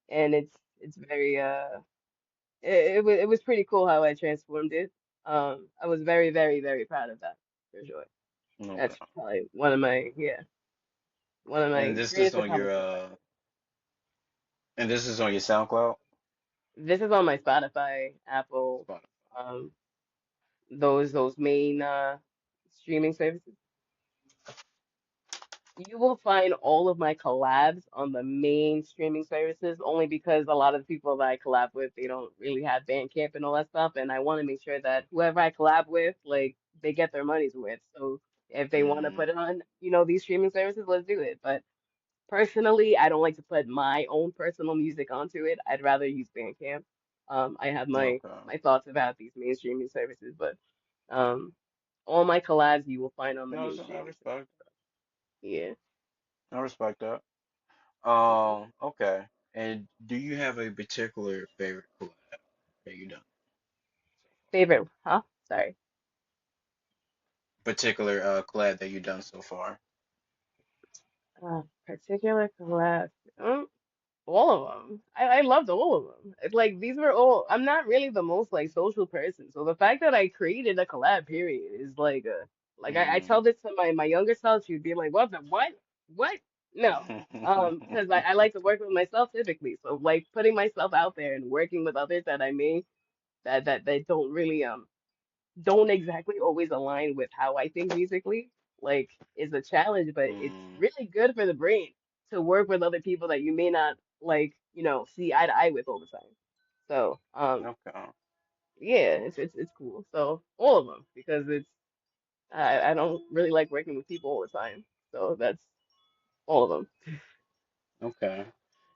and it's very it was pretty cool how I transformed it. I was very proud of that for sure. Okay. That's probably one of And my this is greatest on your accomplishments ever. and this is on your SoundCloud? This is on my Spotify, Apple, Spotify. um, those main streaming services. You will find all of my collabs on the main streaming services only because a lot of the people that I collab with, they don't really have Bandcamp and all that stuff, and I want to make sure that whoever I collab with, like, they get their money's worth. So if they want to Mm, put it on, these streaming services, let's do it. But personally, I don't like to put my own personal music onto it. I'd rather use Bandcamp. I have okay. my thoughts about these main streaming services, but um, all my collabs you will find on the No, main I streaming service. respect. Yeah. I respect that. hmm Okay. And do you have a particular favorite collab that you done so Favorite, huh? Sorry. far? Particular collab that you done so far? Particular collab. All of them. I loved all of them. It's like these were all. I'm not really the most like social person, so the fact that I created a collab period is like like I tell Mm. this to my younger self. She'd be like, "What the what? No." Because I like to work with myself typically, so like putting myself out there and working with others that I may that don't really don't exactly always align with how I think musically, like is a challenge, but it's Mm. really good for the brain to work with other people that you may not like, see eye to eye with all the time. So, Okay. yeah, it's cool. So all of them because I don't really like working with people all the time. So that's all of them. Okay.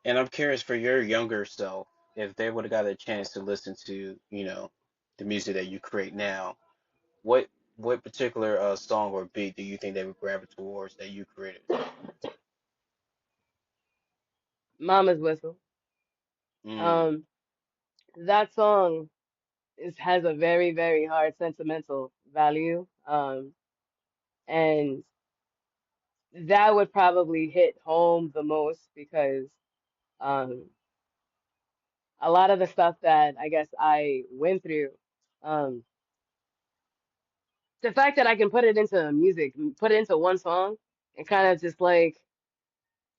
And I'm curious for your younger self, if they would have got a chance to listen to, the music that you create now, what what particular song or beat do you think they would gravitate towards that you created? Mama's Whistle. Mm. Um, that song has a very hard sentimental value. And that would probably hit home the most because um, a lot of the stuff that I guess I went through, um, the fact that I can put it into music, put it into one song, and kind of just like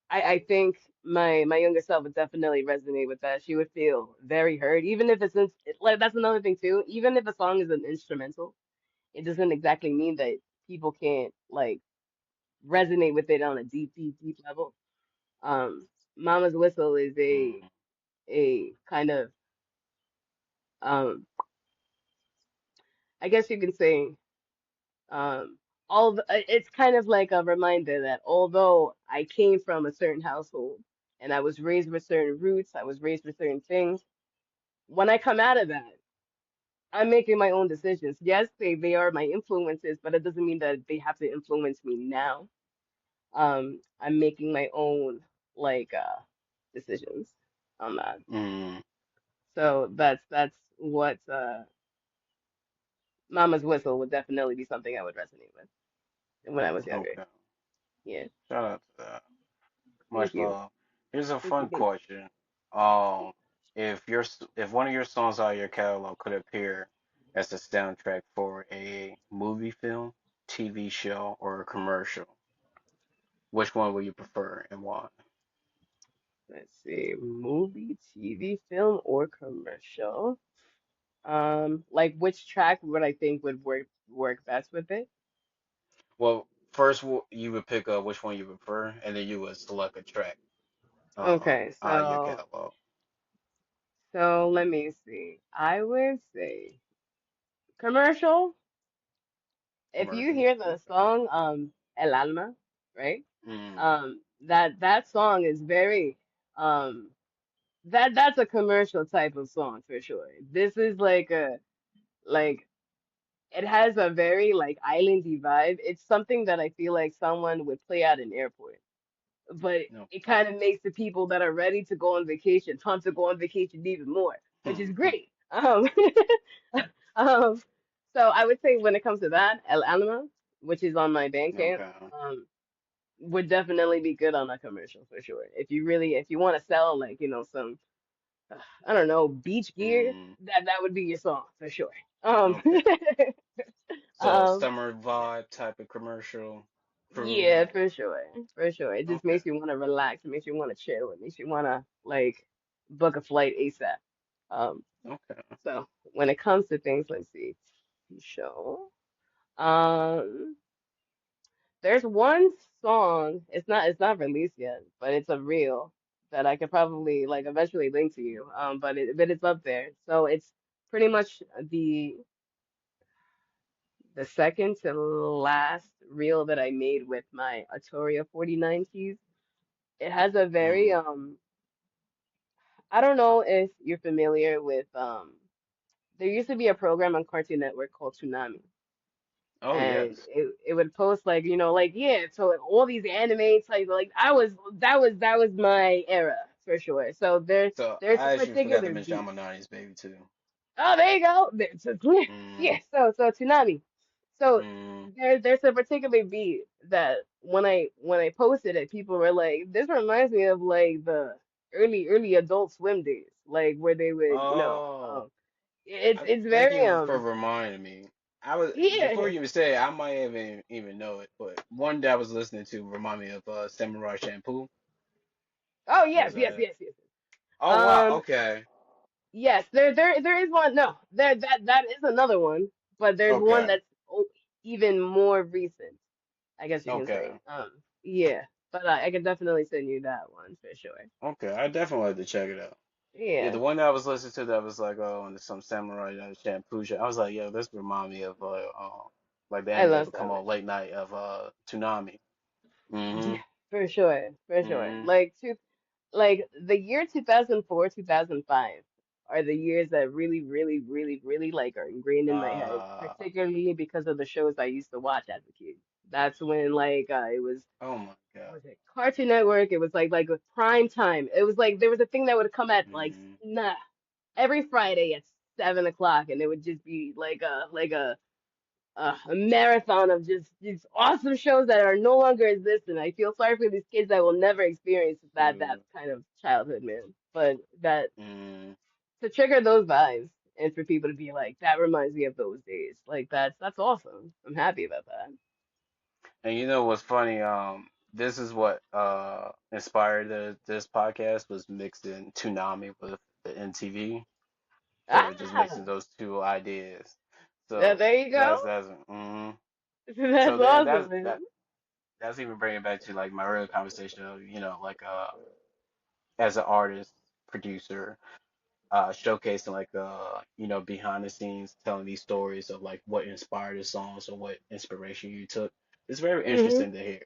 I think my younger self would definitely resonate with that. She would feel very heard, even if like that's another thing too. Even if a song is an instrumental, it doesn't exactly mean that people can't like resonate with it on a deep level. Um, Mama's Whistle is Mm. a kind of um I guess you can say um it's kind of like a reminder that although I came from a certain household and I was raised with certain roots, I was raised with certain things, when I come out of that, I'm making my own decisions. Yes, they are my influences, but it doesn't mean that they have to influence me now. I'm making my own like decisions on that. Mm. So that's what Mama's Whistle would definitely be something I would resonate with when I was younger. Okay. Yeah. Shout out to that. Thank Much you. love. Here's a Thank you. fun Thank question. If one of your songs out of your catalog could appear as the soundtrack for a movie, film, TV show, or a commercial, which one would you prefer and why? you. Let's see. Movie, TV, film, or commercial. Like which track would I think would work best with it? Well, first you would pick which one you prefer, and then you would select a track. Okay, Your so catalog, let me see. I would say commercial. If you commercial. hear the Okay. song El Alma, right? Mm, That song is very that's a commercial type of song for sure. This is like a like it has a very like islandy vibe. It's something that I feel like someone would play at an airport, but no. it kind of makes the people that are ready to go on vacation want to go on vacation even more, which is great. Um, so I would say when it comes to that, El Alma, which is on my Bandcamp, Okay. would definitely be good on a commercial for sure. If you want to sell like, some, I don't know, beach gear, Mm, that would be your song for sure. Um, okay. So um, summer vibe type of commercial, yeah, cruise. for sure, for sure. It just Okay. makes you want to relax. It makes you want to chill. It makes you want to like book a flight ASAP. Um, Okay. so when it comes to things, let's see, show. Um, there's one song. It's not released yet, but it's a reel that I could probably like eventually link to you. But it's up there. So it's pretty much the second to last reel that I made with my Arturia 49 keys. It has a very Mm. I don't know if you're familiar with there used to be a program on Cartoon Network called Toonami, Oh and yes. it would post like like yeah, so like, all these anime type like I was that was my era for sure. So So there's a I actually forgot to particular mention I'm beat. a '90s baby too. Oh, there you go. Mm, Yeah, so Toonami. So mm. there's a particular beat that when I posted it, people were like, "This reminds me of like the early Adult Swim days, like where they would, Oh, it's thank very you for reminding me. I was before yeah. you even say it, I might even know it, but one that I was listening to remind me of Samurai Shampoo. Oh Or yes, was that yes, it? yes, yes. Oh wow. Um, Okay. yes, there is one. No, that is another one, but there's one Okay. that's even more recent, I guess you can Okay. say. Yeah, but I can definitely send you that one for sure. Okay. I definitely have to check it out. Yeah, the Yeah, one that I was listening to that was like, oh, and some samurai shampoo shit. I was like, yo, this remind me of like the I anime love would come Summer. on late night of Toonami. Yeah, Mm-hmm. for sure, for sure. Mm-hmm. Like the year 2004, 2005 are the years that really, really, really, really like are ingrained in my head, Uh, particularly because of the shows I used to watch as a kid. That's when like it was oh my what God. was it Cartoon Network? It was like with prime time. It was like there was a thing that would come at like Mm-hmm. every Friday at 7 o'clock, and it would just be like a marathon of just these awesome shows that are no longer existing. I feel sorry for these kids that will never experience that Dude. kind of childhood, man. But that Mm. to trigger those vibes and for people to be like, that reminds me of those days. Like that's awesome. I'm happy about that. And you know what's funny? This is what inspired this podcast was mixing Toonami with the MTV. So just mixing Ah, those two ideas. there, So there you go. that's mm That's so that awesome, that's man. that's even bringing back to like my real conversation of, like as an artist, producer, showcasing like behind the scenes, telling these stories of like what inspired the songs or what inspiration you took. It's very Hmm. interesting to hear,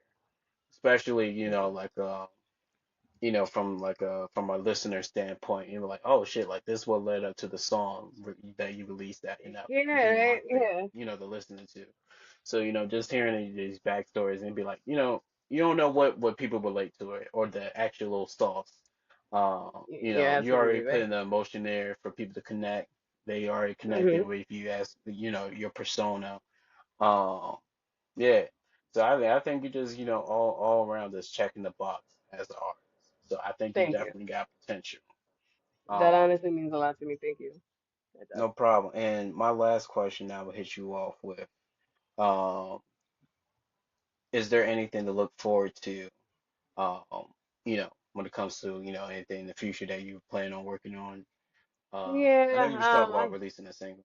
especially like from a listener standpoint, like, oh shit, like this what led up to the song that you released that Yeah, be my right. favorite, Yeah. to listen to. So just hearing these backstories and be like, you don't know what people relate to it or the actual sauce. You're You already absolutely put in right. the emotion there for people to connect. They already connected Hmm. with you as your persona. Um, yeah. So I think you just, all around just checking the box as an artist. So I think you Thank you. definitely got potential. That Um, honestly means a lot to me. Thank you. That does. no problem. And my last question I will hit you off with, um, is there anything to look forward to, when it comes to, anything in the future that you plan on working on? I know Yeah, you was talking about releasing a single.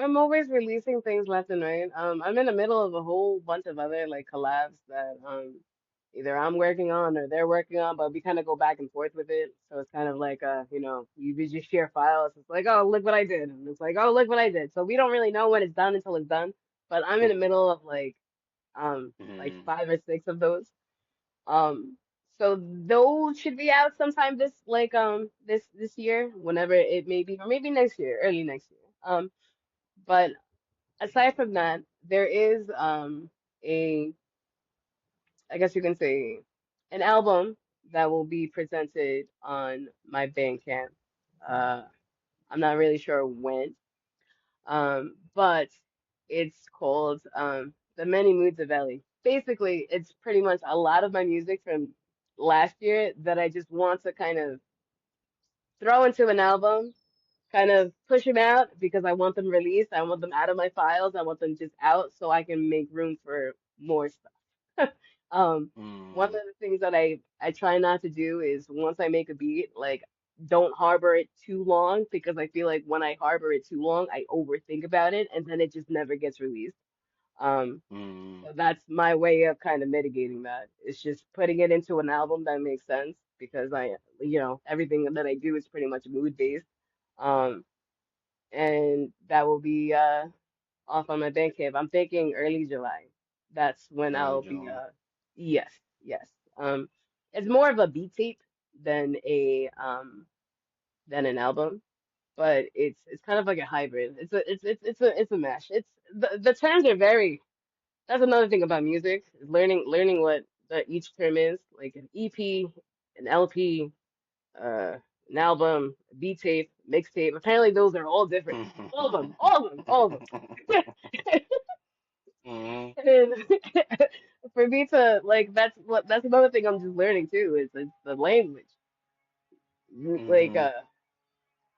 I'm always releasing things left and right. I'm in the middle of a whole bunch of other like collabs that either I'm working on or they're working on, but we kind of go back and forth with it. So it's kind of like, we just share files. It's like, oh, look what I did. And it's like, oh, look what I did. So we don't really know when it's done until it's done. But I'm in the middle of like Mm, 5 or 6 of those. Um, so those should be out sometime this year, whenever it may be, or maybe next year, early next year. But aside from that, there is a I guess you can say an album that will be presented on my Bandcamp. Uh, I'm not really sure when, but it's called The Many Moods of Ellie. Basically, it's pretty much a lot of my music from last year that I just want to kind of throw into an album, kind of push them out because I want them released. I want them out of my files. I want them just out so I can make room for more stuff. Um, one of mm, the things that I try not to do is once I make a beat, like don't harbor it too long because I feel like when I harbor it too long, I overthink about it and then it just never gets released. Um, mm, so that's my way of kind of mitigating that. It's just putting it into an album that makes sense because everything that I do is pretty much mood based. Um, and that will be off on my Bandcamp. I'm thinking early July. That's when early I'll be July. yes, yes. It's more of a beat tape than a than an album, but it's kind of like a hybrid. It's a mesh. It's the terms are very That's another thing about music, is learning what each term is, like an EP, an LP, uh an album, a beat tape, mixtape. Apparently those are all different. All of them, all of them, all of them. Mm, And for me to like that's another thing I'm just learning too is the language. Like mm.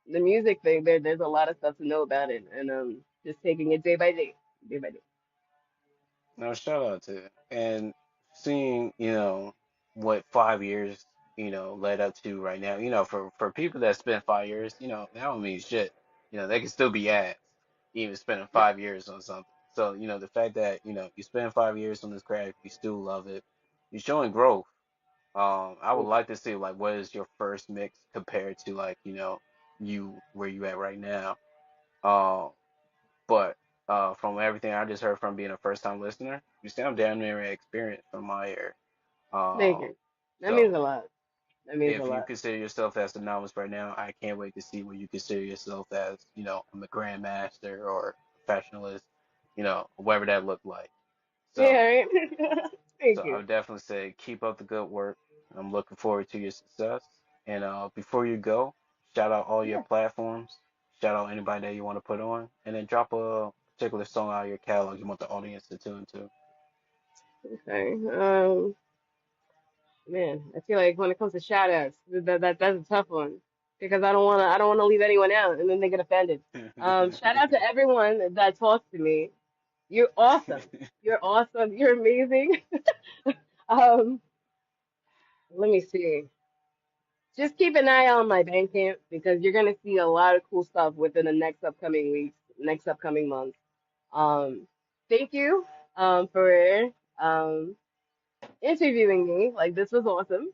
the music thing there's a lot of stuff to know about it and just taking it day by day, day by day. No, shout out to it. And seeing, what 5 years, led up to right now, for people that spend 5 years, that don't mean shit. They can still be ads, even spending Right. 5 years on something. So, the fact that, you spend 5 years on this craft, you still love it, you're showing growth. I would Thank you. like to see like what is your first mix compared to like, you where you at right now. Um, but from everything I just heard from being a first time listener, you sound damn near experienced from my ear. Thank Um, you. That means a so lot. That means a if you lot. consider yourself as a novice right now, I can't wait to see what you consider yourself as, a grandmaster or professionalist, whatever that looked like. Yeah, So right? Thank so I you. would definitely say keep up the good work. I'm looking forward to your success. And before you go, shout out all your Yeah. platforms. Shout out anybody that you want to put on, and then drop a particular song out of your catalog you want the audience to tune to. Okay. Man, I feel like when it comes to shout outs, that's a tough one because I don't wanna leave anyone out and then they get offended. Shout out to everyone that talks to me. You're awesome. You're awesome. You're amazing. Um, let me see. Just keep an eye on my Bandcamp because you're gonna see a lot of cool stuff within the next upcoming weeks, next upcoming months. Um, thank you for interviewing me. Like this was awesome.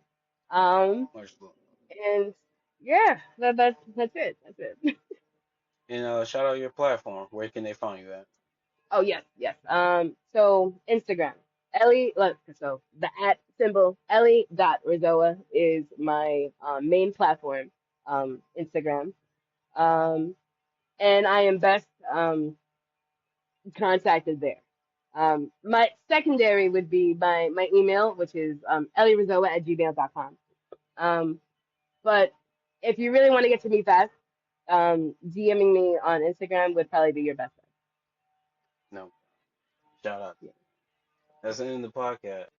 Um, Much love. and yeah, that's it. That's it. And shout out your platform. Where can they find you at? Oh yes, yes. So Instagram, Ellie. Look, so the at symbol Ellie dot Rizoa is my main platform. Instagram. Um, and I am best contacted there. My secondary would be my email, which is ellierizzoa@gmail.com. Um, but if you really want to get to me fast, DMing me on Instagram would probably be your best No, shout out. bet. That's the end of the podcast.